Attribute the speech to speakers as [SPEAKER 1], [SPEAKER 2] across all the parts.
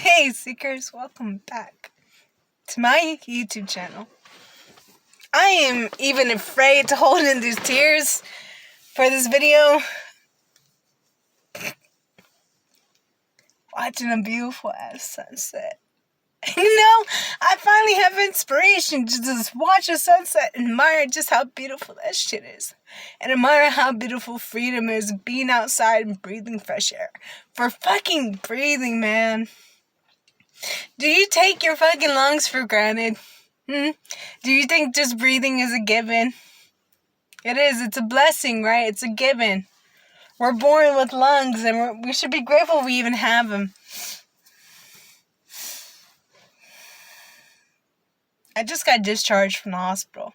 [SPEAKER 1] Hey Seekers, welcome back to my YouTube channel. I am even afraid to hold in these tears for this video. Watching a beautiful ass sunset. I finally have inspiration to just watch a sunset and admire just how beautiful that shit is. And admire how beautiful freedom is, being outside and breathing fresh air. For fucking breathing, man. Do you take your fucking lungs for granted? Do you think just breathing is a given? It is. It's a blessing, right? It's a given. We're born with lungs, and we should be grateful we even have them. I just got discharged from the hospital.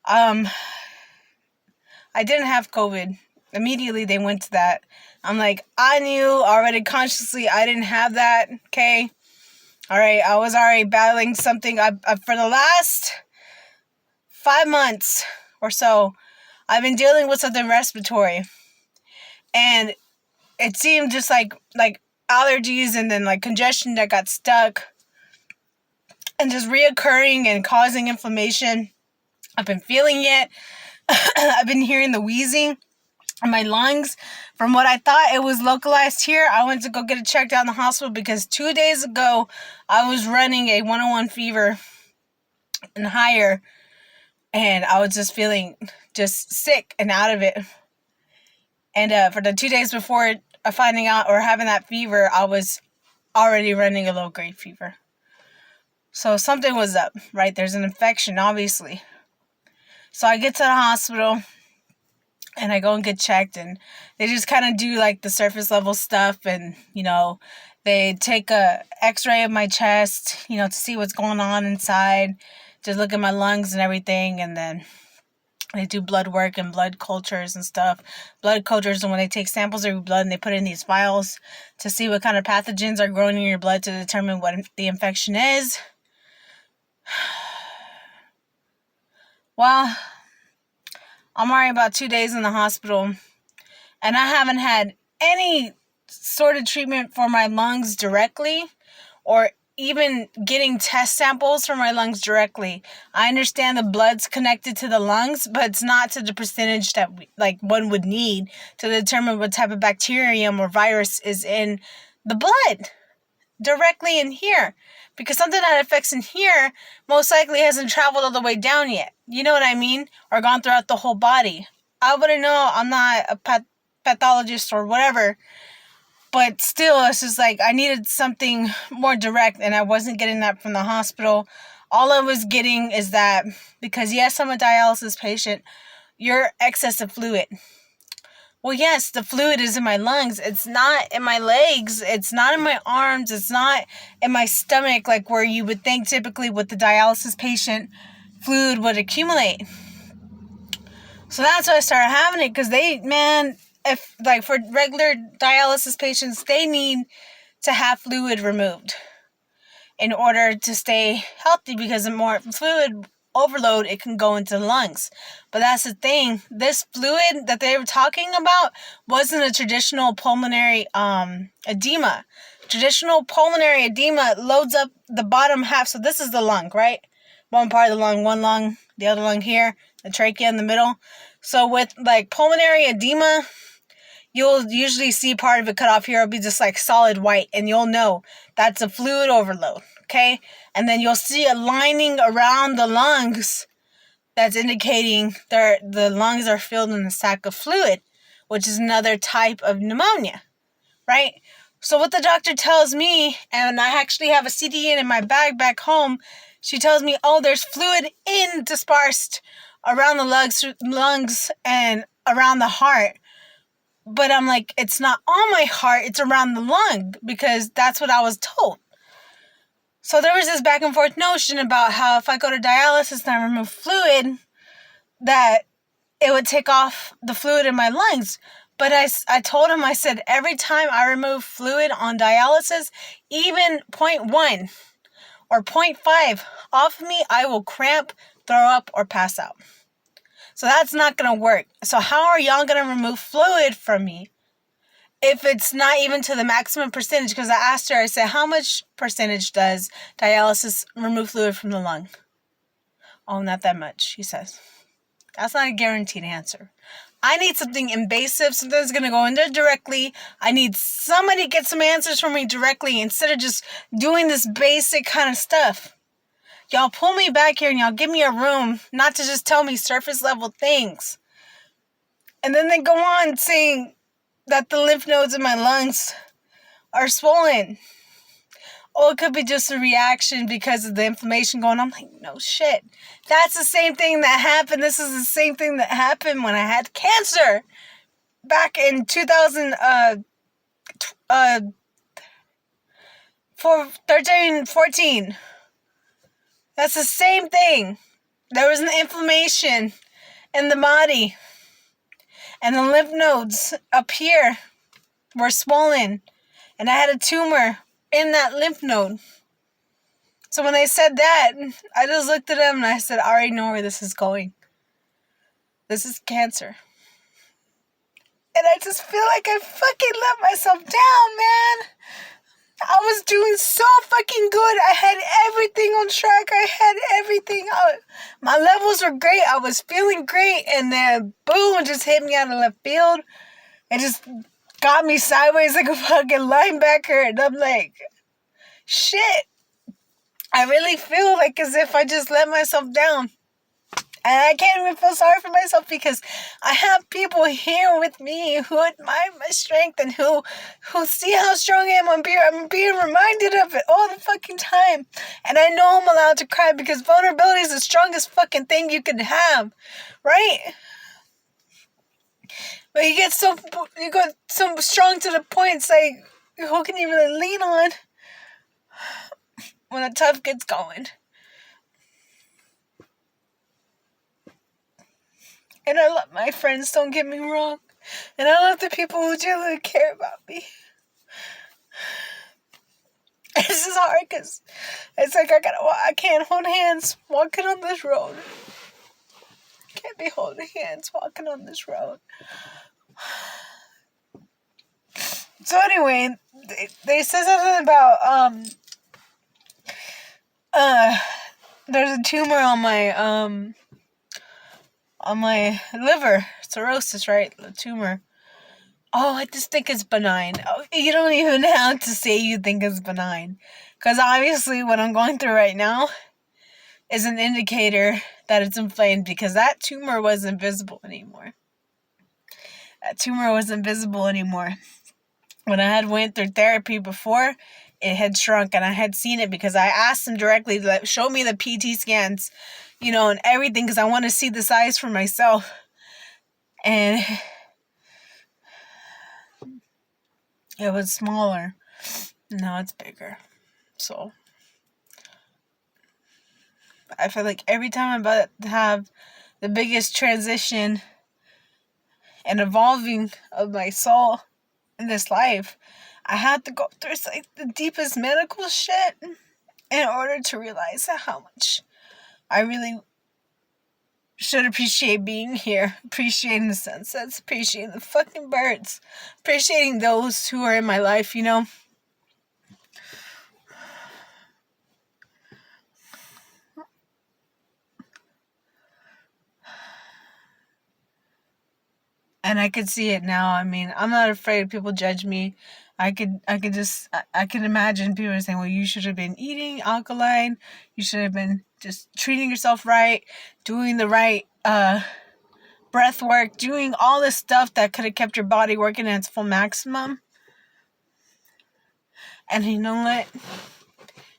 [SPEAKER 1] I didn't have COVID. Immediately they went to that. I'm like, I knew already consciously I didn't have that, okay? Alright, I was already battling something. For the last 5 months or so, I've been dealing with something respiratory. And it seemed just like allergies and then like congestion that got stuck. And just reoccurring and causing inflammation. I've been feeling it. I've been hearing the wheezing in my lungs. From what I thought it was localized here, I went to go get it checked out in the hospital because 2 days ago, I was running a 101 fever and higher. And I was just feeling just sick and out of it. And for the 2 days before finding out or having that fever, I was already running a low-grade fever. So something was up, right? There's an infection, obviously. So I get to the hospital, and I go and get checked, and they just kind of do, like, the surface-level stuff, and, they take a x-ray of my chest, to see what's going on inside, just look at my lungs and everything, and then they do blood work and blood cultures and stuff. Blood cultures, and when they take samples of your blood and they put it in these vials to see what kind of pathogens are growing in your blood to determine what the infection is. Well, I'm already about 2 days in the hospital, and I haven't had any sort of treatment for my lungs directly, or even getting test samples for my lungs directly. I understand the blood's connected to the lungs, but it's not to the percentage that one would need to determine what type of bacterium or virus is in the blood directly in here. Because something that affects in here most likely hasn't traveled all the way down yet. You know what I mean? Or gone throughout the whole body. I wouldn't know. I'm not a pathologist or whatever. But still, it's just like I needed something more direct, and I wasn't getting that from the hospital. All I was getting is that, because yes, I'm a dialysis patient, you're excessive fluid. Well, yes, the fluid is in my lungs. It's not in my legs. It's not in my arms. It's not in my stomach, like where you would think typically with the dialysis patient, fluid would accumulate. So that's why I started having it, because if for regular dialysis patients, they need to have fluid removed in order to stay healthy, because the more fluid overload, it can go into the lungs. But that's the thing. This fluid that they were talking about wasn't a traditional pulmonary edema. Traditional pulmonary edema loads up the bottom half. So this is the lung, right? One part of the lung, one lung, the other lung here, the trachea in the middle. So with pulmonary edema, you'll usually see part of it cut off here. It'll be just solid white, and you'll know that's a fluid overload, okay? And then you'll see a lining around the lungs that's indicating the lungs are filled in a sac of fluid, which is another type of pneumonia, right? So what the doctor tells me, and I actually have a CDN in my bag back home, she tells me, there's fluid dispersed around the lungs and around the heart. But I'm like, it's not on my heart, it's around the lung, because that's what I was told. So there was this back and forth notion about how if I go to dialysis and I remove fluid, that it would take off the fluid in my lungs. But I told him, I said, every time I remove fluid on dialysis, even 0.1 or 0.5 off of me, I will cramp, throw up, or pass out. So that's not going to work. So how are y'all going to remove fluid from me if it's not even to the maximum percentage, because I asked her, I said, how much percentage does dialysis remove fluid from the lung? Oh, not that much, she says. That's not a guaranteed answer. I need something invasive, something that's going to go in there directly. I need somebody to get some answers from me directly instead of just doing this basic kind of stuff. Y'all pull me back here and y'all give me a room, not to just tell me surface level things. And then they go on saying that the lymph nodes in my lungs are swollen. Oh, it could be just a reaction because of the inflammation going on. I'm like, no shit. That's the same thing that happened. This is the same thing that happened when I had cancer back in 2014. That's the same thing. There was an inflammation in the body. And the lymph nodes up here were swollen. And I had a tumor in that lymph node. So when they said that, I just looked at them and I said, I already know where this is going. This is cancer. And I just feel like I fucking let myself down, man. I was doing so fucking good. I had everything on track. I had everything. My levels were great. I was feeling great. And then, boom, it just hit me out of left field. It just got me sideways like a fucking linebacker. And I'm like, shit. I really feel like as if I just let myself down. And I can't even feel sorry for myself because I have people here with me who admire my strength and who see how strong I am. I'm being reminded of it all the fucking time. And I know I'm allowed to cry because vulnerability is the strongest fucking thing you can have. Right? But you get so strong to the point, it's like, who can you really lean on when the tough gets going? And I love my friends, don't get me wrong. And I love the people who genuinely care about me. This is hard because it's like I can't hold hands walking on this road. Can't be holding hands walking on this road. So anyway, they said something about, there's a tumor on my liver, cirrhosis, right? The tumor. Oh, I just think it's benign. Oh, you don't even have to say you think it's benign. Because obviously what I'm going through right now is an indicator that it's inflamed because that tumor wasn't visible anymore. When I had went through therapy before, it had shrunk and I had seen it because I asked them directly to show me the PT scans, and everything because I want to see the size for myself. And it was smaller. Now it's bigger. So I feel like every time I'm about to have the biggest transition and evolving of my soul in this life, I had to go through like the deepest medical shit in order to realize how much I really should appreciate being here, appreciating the sunsets, appreciating the fucking birds, appreciating those who are in my life, And I could see it now. I mean, I'm not afraid people judge me. I can imagine people saying, well, you should have been eating alkaline. You should have been just treating yourself right, doing the right breath work, doing all this stuff that could have kept your body working at its full maximum. And you know what?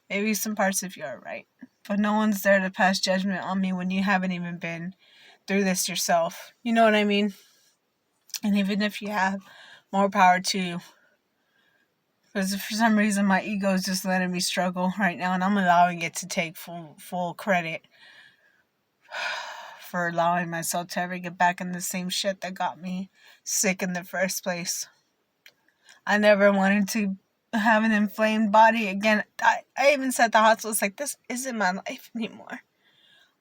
[SPEAKER 1] Maybe some parts of you are right. But no one's there to pass judgment on me when you haven't even been through this yourself. You know what I mean? And even if you have, more power to you. Because for some reason my ego is just letting me struggle right now, and I'm allowing it to take full credit for allowing myself to ever get back in the same shit that got me sick in the first place. I never wanted to have an inflamed body again. I even said at the hospital, it's like, this isn't my life anymore.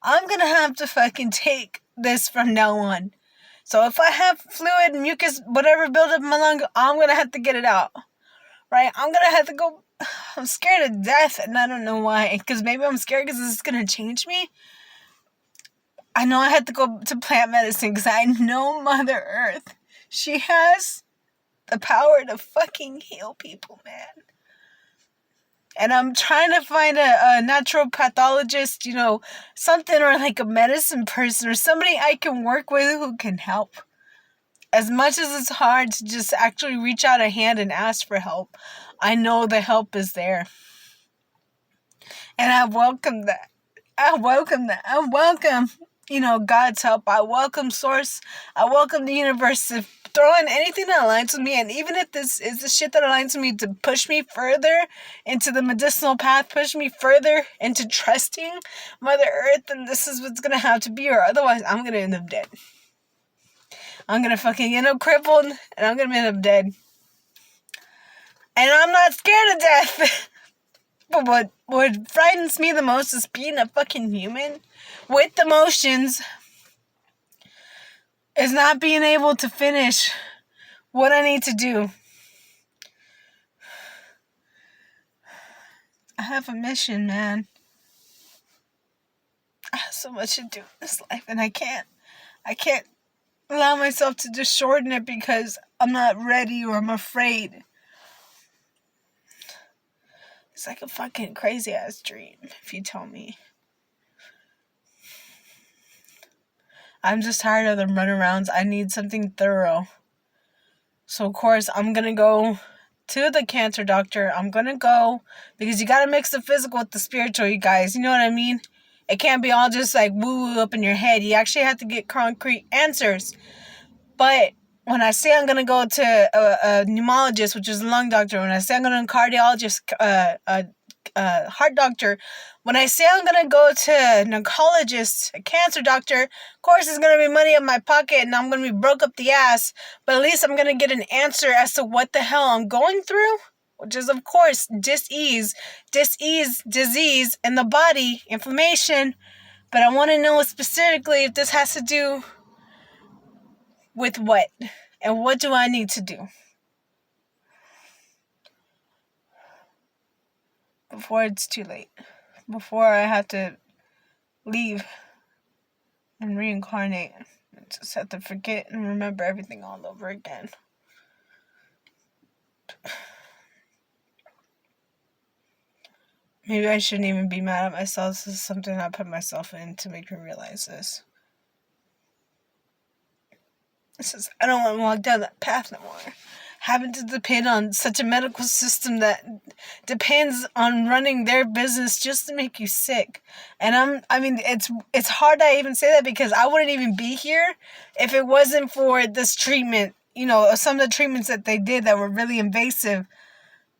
[SPEAKER 1] I'm gonna have to fucking take this from now on. So if I have fluid, mucus, whatever build up in my lung, I'm going to have to get it out. Right? I'm going to have to go. I'm scared of death, and I don't know why. Because maybe I'm scared because this is going to change me. I know I had to go to plant medicine because I know Mother Earth. She has the power to fucking heal people, man. And I'm trying to find a natural pathologist, something, or like a medicine person or somebody I can work with who can help. As much as it's hard to just actually reach out a hand and ask for help, I know the help is there. And I welcome that. I welcome God's help. I welcome Source. I welcome the universe to throw in anything that aligns with me. And even if this is the shit that aligns with me, to push me further into the medicinal path, push me further into trusting Mother Earth, then this is what's going to have to be, or otherwise I'm going to end up dead. I'm going to fucking end up crippled, and I'm going to end up dead. And I'm not scared of death. But what frightens me the most is being a fucking human with emotions, is not being able to finish what I need to do. I have a mission, man. I have so much to do in this life, and I can't allow myself to just shorten it because I'm not ready or I'm afraid. It's like a fucking crazy ass dream, if you tell me. I'm just tired of the runarounds. I need something thorough. So, of course, I'm going to go to the cancer doctor. I'm going to go because you got to mix the physical with the spiritual, you guys. You know what I mean? It can't be all just like woo-woo up in your head. You actually have to get concrete answers. But when I say I'm going to go to a pneumologist, which is a lung doctor, when I say I'm going to a cardiologist, heart doctor, when I say I'm going to go to an oncologist, a cancer doctor, of course it's going to be money in my pocket and I'm going to be broke up the ass, but at least I'm going to get an answer as to what the hell I'm going through, which is, of course, disease in the body, inflammation. But I want to know specifically if this has to do with what, and what do I need to do before it's too late, before I have to leave and reincarnate and just have to forget and remember everything all over again. Maybe I shouldn't even be mad at myself. This is something I put myself in to make me realize this. I don't want to walk down that path no more. Having to depend on such a medical system that depends on running their business just to make you sick. And it's hard to even say that because I wouldn't even be here if it wasn't for this treatment. Some of the treatments that they did that were really invasive.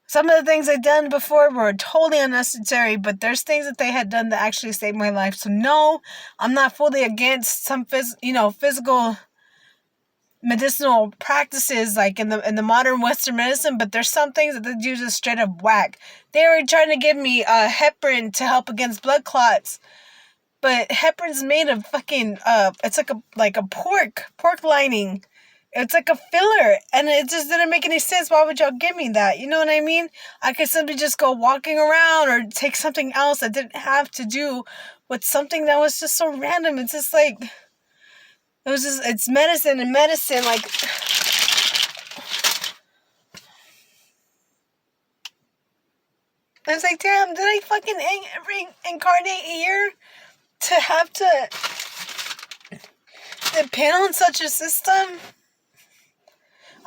[SPEAKER 1] Some of the things they'd done before were totally unnecessary, but there's things that they had done that actually saved my life. So no, I'm not fully against some physical medicinal practices like in the modern Western medicine, but there's some things that they do just straight up whack. They were trying to give me heparin to help against blood clots, but heparin's made of fucking it's like a pork lining. It's like a filler, and it just didn't make any sense. Why would y'all give me that? You know what I mean? I could simply just go walking around or take something else that didn't have to do with something that was just so random. It's just like, it's medicine, and medicine, like, it's like, damn, did I fucking reincarnate here to have to depend on such a system?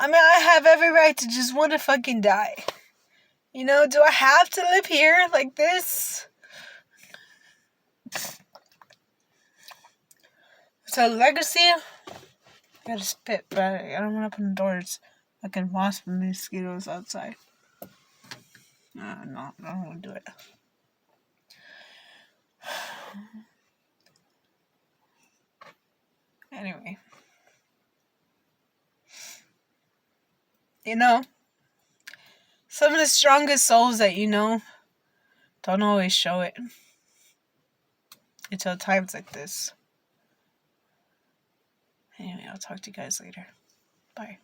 [SPEAKER 1] I mean, I have every right to just want to fucking die. Do I have to live here like this? So, legacy, I gotta spit, but I don't want to open the doors. Fucking wasp and mosquitoes outside. No, I don't want to do it. Anyway. Some of the strongest souls that don't always show it until times like this. Anyway, I'll talk to you guys later. Bye.